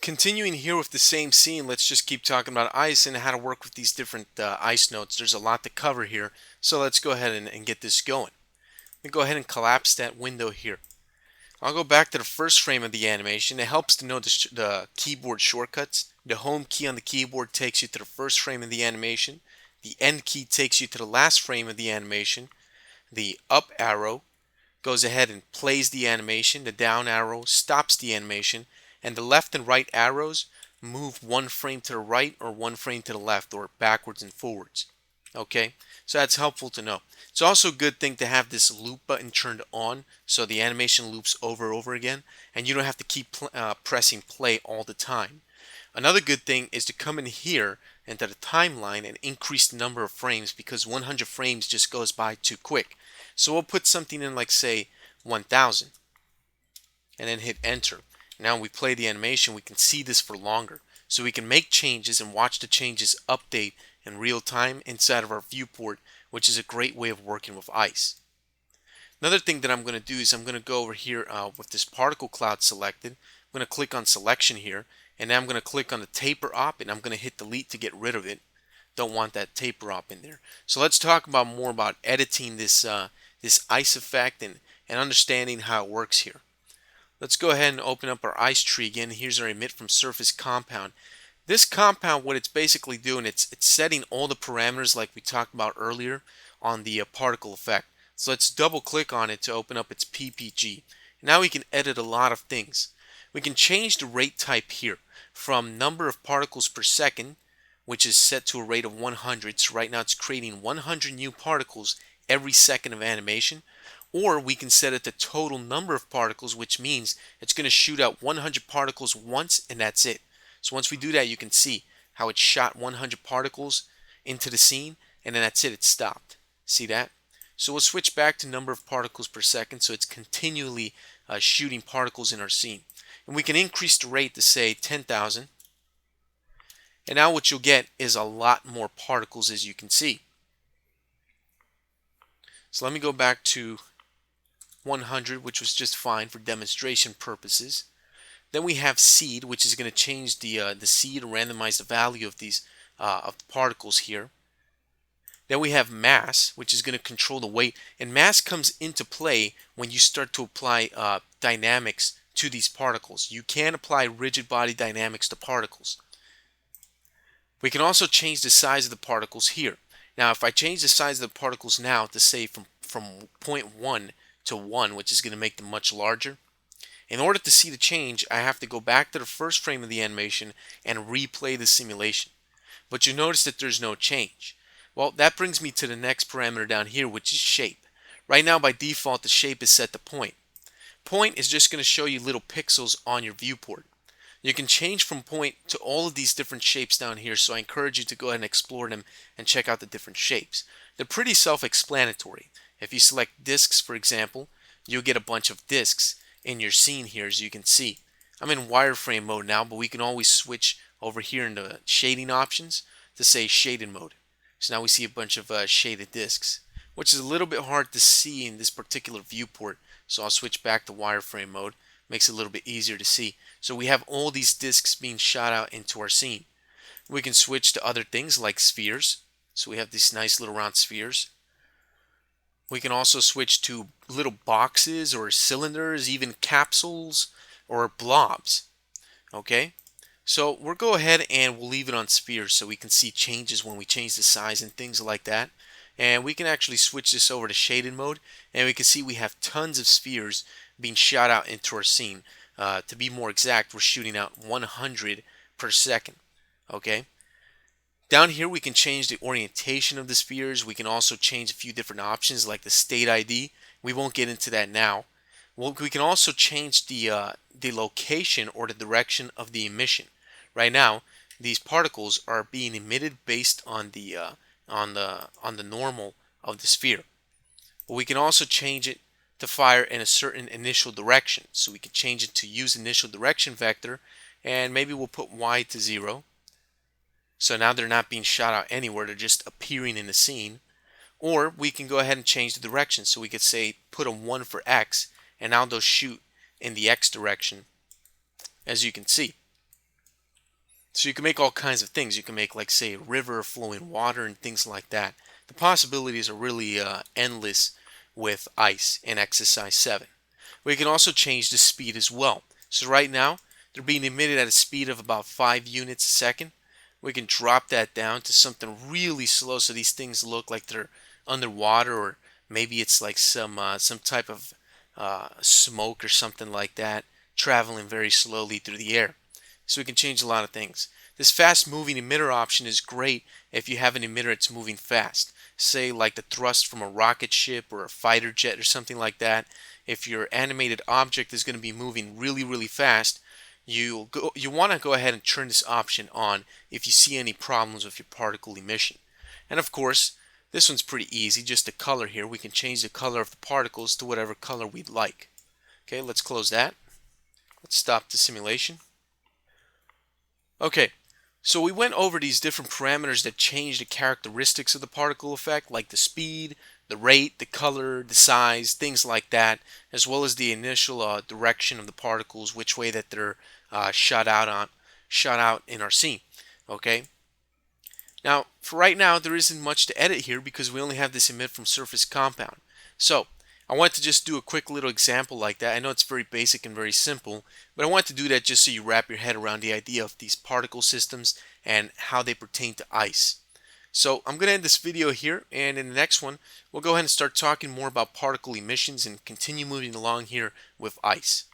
Continuing here with the same scene, let's just keep talking about ice and how to work with these different ice nodes. There's a lot to cover here, so let's go ahead and get this going. Let me go ahead and collapse that window here. I'll go back to the first frame of the animation. It helps to know the keyboard shortcuts. The home key on the keyboard takes you to the first frame of the animation. The end key takes you to the last frame of the animation. The up arrow goes ahead and plays the animation. The down arrow stops the animation. And the left and right arrows move one frame to the right or one frame to the left, or backwards and forwards. Okay, so that's helpful to know. It's also a good thing to have this loop button turned on so the animation loops over and over again and you don't have to keep pressing play all the time. Another good thing is to come in here into the timeline and increase the number of frames, because 100 frames just goes by too quick. So we'll put something in like, say, 1000 and then hit enter. Now when we play the animation, we can see this for longer. So we can make changes and watch the changes update in real time inside of our viewport, which is a great way of working with ice. Another thing that I'm going to do is I'm going to go over here with this particle cloud selected. I'm going to click on selection here, and then I'm going to click on the taper op, and I'm going to hit delete to get rid of it. Don't want that taper op in there. So let's talk about more about editing this this ice effect and understanding how it works here. Let's go ahead and open up our ice tree again. Here's our emit from surface compound. This compound, what it's basically doing, it's setting all the parameters like we talked about earlier on the particle effect. So let's double click on it to open up its PPG. Now we can edit a lot of things. We can change the rate type here from number of particles per second, which is set to a rate of 100. So right now it's creating 100 new particles every second of animation. Or we can set it to total number of particles, which means it's going to shoot out 100 particles once and that's it. So once we do that, you can see how it shot 100 particles into the scene, and then that's it, it stopped. See that? So we'll switch back to number of particles per second, so it's continually shooting particles in our scene. And we can increase the rate to, say, 10,000. And now what you'll get is a lot more particles, as you can see. So let me go back to 100, which was just fine for demonstration purposes. Then we have seed, which is going to change the seed, randomize the value of these of the particles here. Then we have mass, which is going to control the weight, and mass comes into play when you start to apply dynamics to these particles. You can apply rigid body dynamics to particles. We can also change the size of the particles here. Now if I change the size of the particles now to, say, from 0.1 to 1, which is going to make them much larger, in order to see the change, I have to go back to the first frame of the animation and replay the simulation. But you notice that there's no change. Well, that brings me to the next parameter down here, which is shape. Right now, by default, the shape is set to point. Point is just going to show you little pixels on your viewport. You can change from point to all of these different shapes down here, so I encourage you to go ahead and explore them and check out the different shapes. They're pretty self-explanatory. If you select disks, for example, you'll get a bunch of disks in your scene here, as you can see. I'm in wireframe mode now, but we can always switch over here in the shading options to, say, shaded mode. So now we see a bunch of shaded disks, which is a little bit hard to see in this particular viewport. So I'll switch back to wireframe mode. Makes it a little bit easier to see. So we have all these disks being shot out into our scene. We can switch to other things like spheres. So we have these nice little round spheres. We can also switch to little boxes or cylinders, even capsules or blobs. Okay, so we'll go ahead and we'll leave it on spheres so we can see changes when we change the size and things like that. And we can actually switch this over to shaded mode, and we can see we have tons of spheres being shot out into our scene. To be more exact, we're shooting out 100 per second. Okay. Down here we can change the orientation of the spheres. We can also change a few different options like the state ID. We won't get into that now. We can also change the location or the direction of the emission. Right now, these particles are being emitted based on the normal of the sphere. But we can also change it to fire in a certain initial direction. So we can change it to use initial direction vector, and maybe we'll put Y to 0. So now they're not being shot out anywhere, they're just appearing in the scene. Or we can go ahead and change the direction. So we could say put a 1 for X, and now they'll shoot in the X direction, as you can see. So you can make all kinds of things. You can make, like, say, a river, flowing water, and things like that. The possibilities are really endless with ice in exercise 7. We can also change the speed as well. So right now, they're being emitted at a speed of about 5 units a second. We can drop that down to something really slow so these things look like they're underwater, or maybe it's like some type of smoke or something like that traveling very slowly through the air. So we can change a lot of things. This fast moving emitter option is great if you have an emitter that's moving fast. Say like the thrust from a rocket ship or a fighter jet or something like that. If your animated object is going to be moving really, really fast, you want to go ahead and turn this option on if you see any problems with your particle emission. And of course, this one's pretty easy. Just the color here. We can change the color of the particles to whatever color we'd like. Okay, let's close that. Let's stop the simulation. Okay, so we went over these different parameters that change the characteristics of the particle effect, like the speed, the rate, the color, the size, things like that, as well as the initial direction of the particles, which way that they're shot out in our scene. Okay. Now, for right now, there isn't much to edit here because we only have this emit from surface compound. So, I want to just do a quick little example like that. I know it's very basic and very simple, but I want to do that just so you wrap your head around the idea of these particle systems and how they pertain to ice. So I'm going to end this video here, and in the next one, we'll go ahead and start talking more about particle emissions and continue moving along here with ice.